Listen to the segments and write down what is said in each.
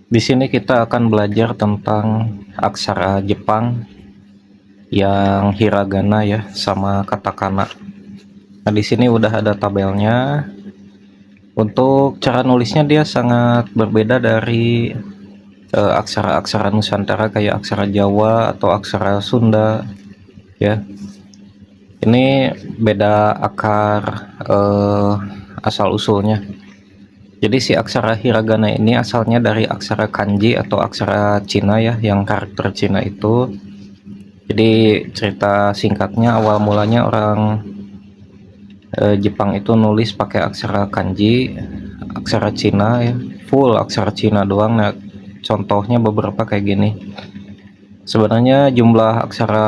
Di sini kita akan belajar tentang aksara Jepang yang hiragana ya, sama katakana. Nah, di sini udah ada tabelnya. Untuk cara nulisnya dia sangat berbeda dari aksara-aksara Nusantara kayak aksara Jawa atau aksara Sunda ya. Ini beda akar asal usulnya. Jadi si aksara hiragana ini asalnya dari aksara kanji atau aksara Cina ya, yang karakter Cina itu. Jadi cerita singkatnya, awal mulanya orang Jepang itu nulis pakai aksara kanji, aksara Cina ya, full aksara Cina doang. Nah, contohnya beberapa kayak gini. Sebenarnya jumlah aksara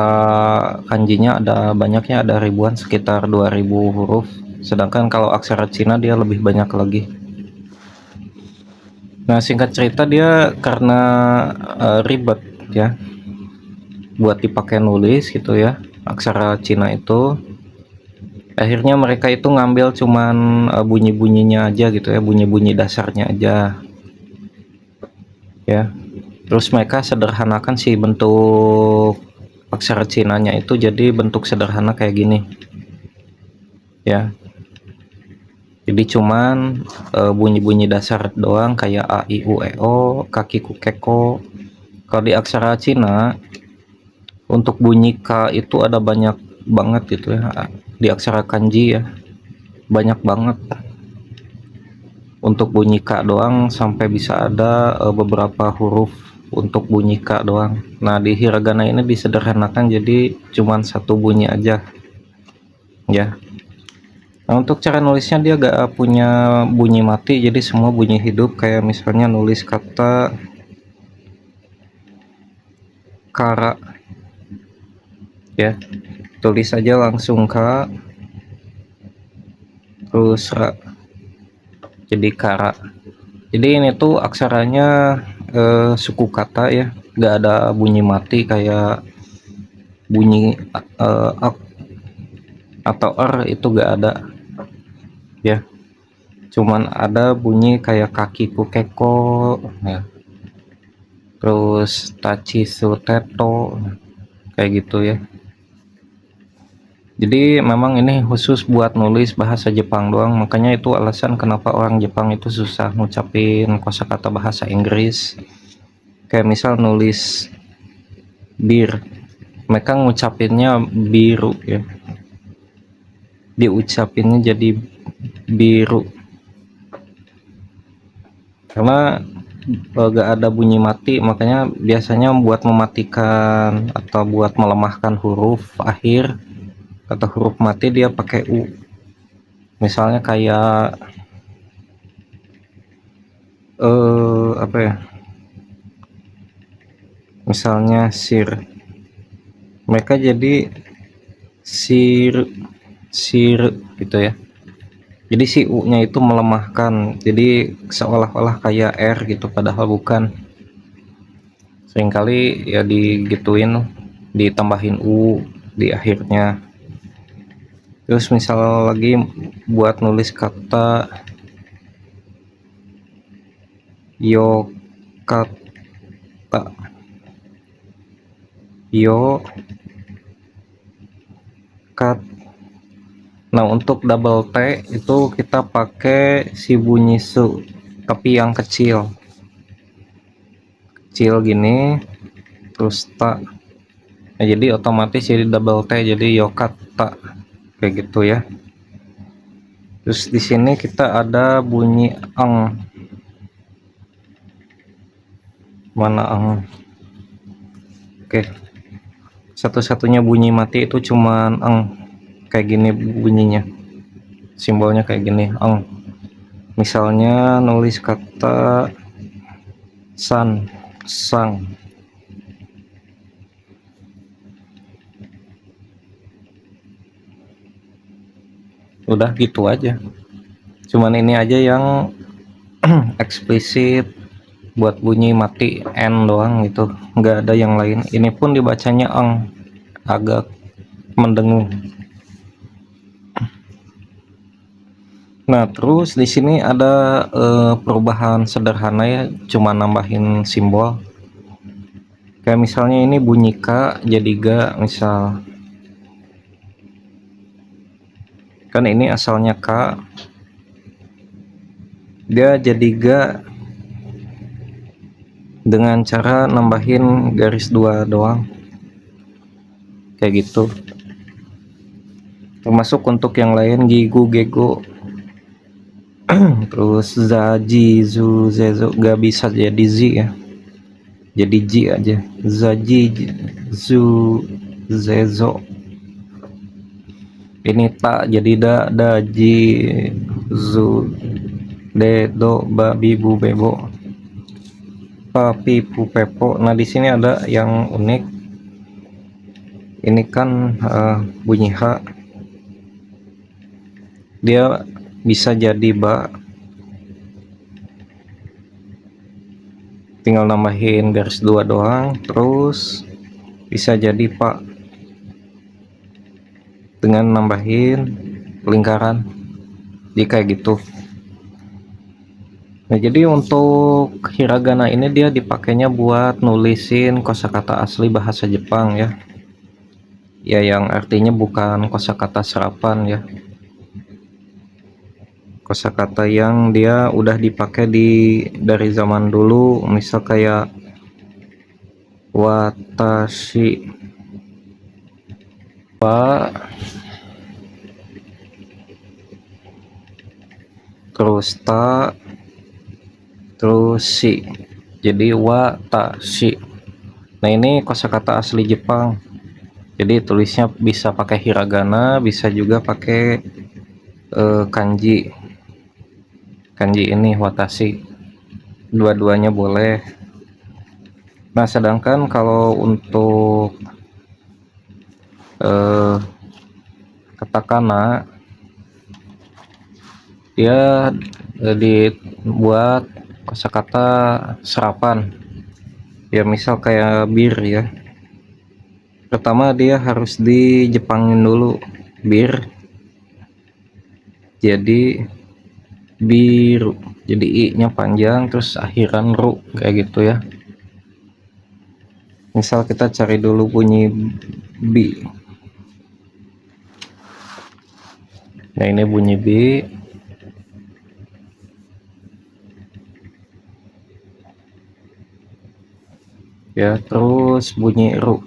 kanjinya ada banyaknya, ada ribuan, sekitar 2000 huruf. Sedangkan kalau aksara Cina dia lebih banyak lagi. Nah, singkat cerita dia karena ribet ya buat dipakai nulis gitu ya, aksara Cina itu. Akhirnya mereka itu ngambil cuman bunyi-bunyinya aja gitu ya, bunyi-bunyi dasarnya aja ya. Terus mereka sederhanakan si bentuk aksara Cinanya itu jadi bentuk sederhana kayak gini ya. Jadi cuman bunyi-bunyi dasar doang kayak a i u e o, kaki ku keko. Kalau di aksara Cina untuk bunyi k itu ada banyak banget gitu ya. Di aksara kanji ya banyak banget. Untuk bunyi K doang sampai bisa ada beberapa huruf untuk bunyi K doang. Nah, di hiragana ini disederhanakan jadi cuman satu bunyi aja ya. Nah, untuk cara nulisnya dia gak punya bunyi mati, jadi semua bunyi hidup. Kayak misalnya nulis kata kara ya, tulis aja langsung K terus ra, jadi kara. Jadi ini tuh aksaranya suku kata ya, gak ada bunyi mati kayak bunyi ak atau itu gak ada ya. Cuman ada bunyi kayak kakiku keko ya, terus tachi su teto kayak gitu ya. Jadi memang ini khusus buat nulis bahasa Jepang doang, makanya itu alasan kenapa orang Jepang itu susah ngucapin kosakata bahasa Inggris. Kayak misal nulis bir, mereka ngucapinnya biru ya, diucapinnya jadi biru karena gak ada bunyi mati. Makanya biasanya buat mematikan atau buat melemahkan huruf akhir atau huruf mati dia pakai u. Misalnya kayak apa ya, misalnya sir, mereka jadi sir sir gitu ya. Jadi si u nya itu melemahkan, jadi seolah-olah kayak r gitu padahal bukan. Seringkali ya digituin, ditambahin u di akhirnya. Terus misal lagi buat nulis kata yokata, yo kat. Nah, untuk double T itu kita pakai si bunyi su tapi yang kecil kecil gini, terus ta. Nah, jadi otomatis jadi double T, jadi yokata kayak gitu ya. Terus di sini kita ada bunyi eng. Mana eng? Oke, satu-satunya bunyi mati itu cuman eng, kayak gini bunyinya, simbolnya kayak gini eng. Misalnya nulis kata san, sang. Udah gitu aja, cuman ini aja yang eksplisit buat bunyi mati n doang gitu, nggak ada yang lain. Ini pun dibacanya eng, agak mendengung. Nah, terus di sini ada perubahan sederhana ya, cuma nambahin simbol. Kayak misalnya ini bunyi K jadi ga, misal. Kan ini asalnya K, dia jadi ga dengan cara nambahin garis 2 doang. Kayak gitu. Termasuk untuk yang lain gigu, gego, terus zaji, zu, zezo, gak bisa jadi z ya, jadi ji aja. Zaji, zu, zezo. Ini tak jadi da, daji, zu, de, do, ba, bibu, bebo, pa, pi, pu, pepo. Nah di sini ada yang unik. Ini kan bunyi H, dia bisa jadi ba, tinggal nambahin garis 2 doang. Terus bisa jadi pak dengan nambahin lingkaran, jadi kayak gitu. Nah jadi untuk hiragana ini dia dipakainya buat nulisin kosakata asli bahasa Jepang ya, ya yang artinya bukan kosakata serapan ya, kosakata yang dia udah dipakai dari zaman dulu, misal kayak watashi, wa, terus ta, terus shi, jadi watashi. Nah ini kosakata asli Jepang, jadi tulisnya bisa pakai hiragana, bisa juga pakai kanji. Kanji ini watashi, dua-duanya boleh. Nah sedangkan kalau untuk katakana, dia dibuat kosakata serapan ya, misal kayak bir ya. Pertama dia harus dijepangin dulu, bir jadi biru, jadi i nya panjang terus akhiran ru, kayak gitu ya. Misal kita cari dulu bunyi bi. Nah ini bunyi bi, ya, terus bunyi ru.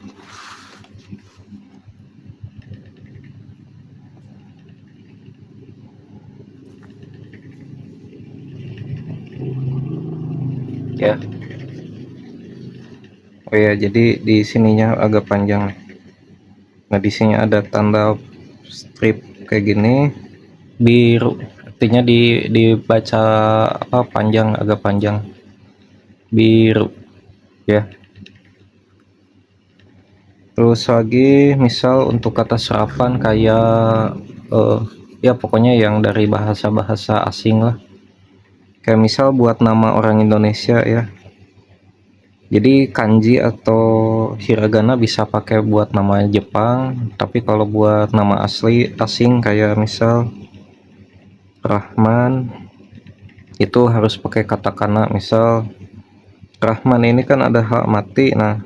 Ya. Oh ya, jadi di sininya agak panjang. Nah di sini ada tanda strip kayak gini, biru, artinya dibaca apa, panjang, agak panjang, biru ya. Terus lagi misal untuk kata serapan kayak ya pokoknya yang dari bahasa-bahasa asing lah, kayak misal buat nama orang Indonesia ya, jadi kanji atau hiragana bisa pakai buat nama Jepang, tapi kalau buat nama asli asing kayak misal Rahman, itu harus pakai katakana. Misal Rahman ini kan ada hak mati, nah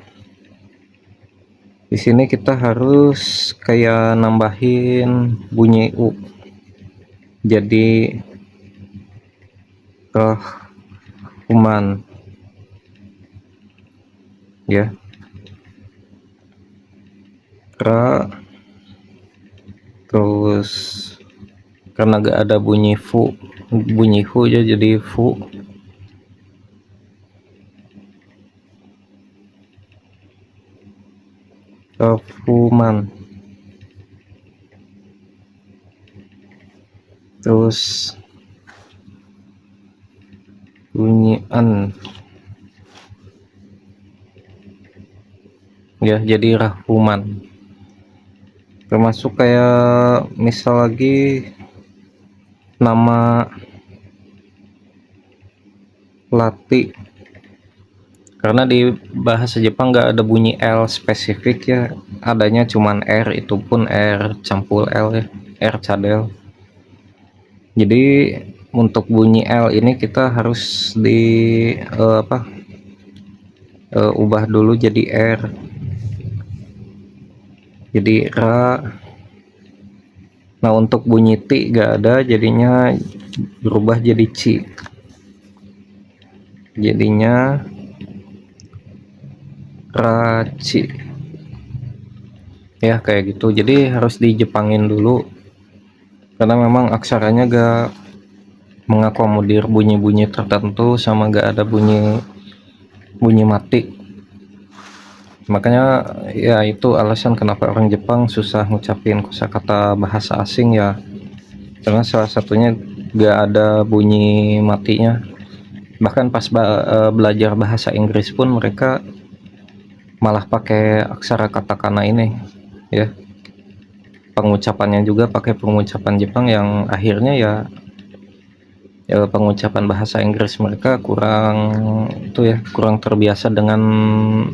di sini kita harus kayak nambahin bunyi u, jadi Rahman ya, ra, terus karena gak ada bunyi fu, bunyi hu ya, jadi fu. Fuman, terus bunyi an ya, jadi Rahman. Termasuk kayak misal lagi nama Lati, karena di bahasa Jepang nggak ada bunyi L spesifik ya, adanya cuman R, itu pun R campur L ya, R cadel. Jadi untuk bunyi L ini kita harus di ubah dulu jadi R, jadi ra. Nah untuk bunyi T gak ada, jadinya berubah jadi ci, jadinya raci ya, kayak gitu. Jadi harus dijepangin dulu karena memang aksaranya gak mengakomodir bunyi-bunyi tertentu, sama gak ada bunyi mati. Makanya ya itu alasan kenapa orang Jepang susah ngucapin kosakata bahasa asing ya, karena salah satunya gak ada bunyi matinya. Bahkan pas belajar bahasa Inggris pun mereka malah pakai aksara katakana ini ya, pengucapannya juga pakai pengucapan Jepang yang akhirnya ya pengucapan bahasa Inggris mereka kurang kurang terbiasa dengan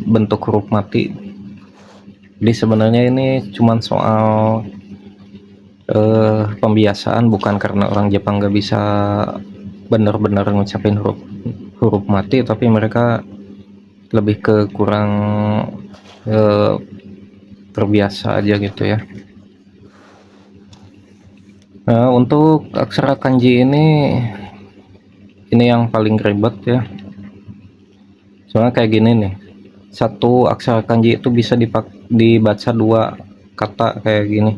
bentuk huruf mati. Jadi sebenarnya ini cuman soal pembiasaan, bukan karena orang Jepang gak bisa bener-bener ngucapin huruf mati, tapi mereka lebih ke kurang terbiasa aja gitu ya. Nah, untuk aksara kanji ini yang paling ribet ya. Soalnya kayak gini nih, satu aksara kanji itu bisa dibaca dua kata kayak gini.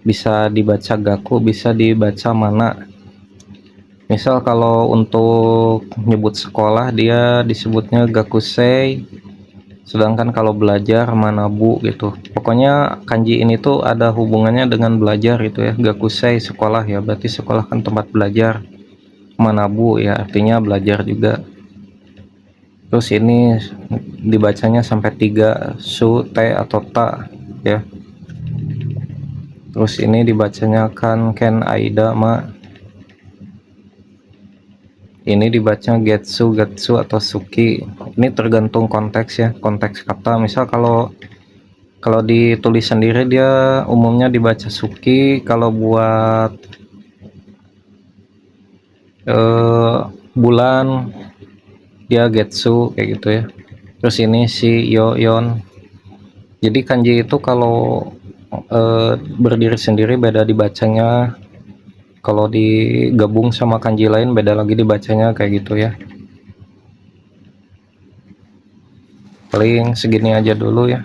Bisa dibaca gaku, bisa dibaca mana. Misal kalau untuk nyebut sekolah dia disebutnya gakusei, sedangkan kalau belajar manabu gitu. Pokoknya kanji ini tuh ada hubungannya dengan belajar gitu ya. Gakusei sekolah ya, berarti sekolah kan tempat belajar. Manabu ya artinya belajar juga. Terus ini dibacanya sampai 3 su, te atau ta ya. Terus ini dibacanya kan ken, aida, ma. Ini dibacanya getsu, gatsu atau suki. Ini tergantung konteks ya, konteks kata. Misal kalau ditulis sendiri dia umumnya dibaca suki, kalau buat bulan dia getsu kayak gitu ya. Terus ini si yo, yon. Jadi kanji itu kalau berdiri sendiri beda dibacanya, kalau digabung sama kanji lain beda lagi dibacanya kayak gitu ya. Paling segini aja dulu ya.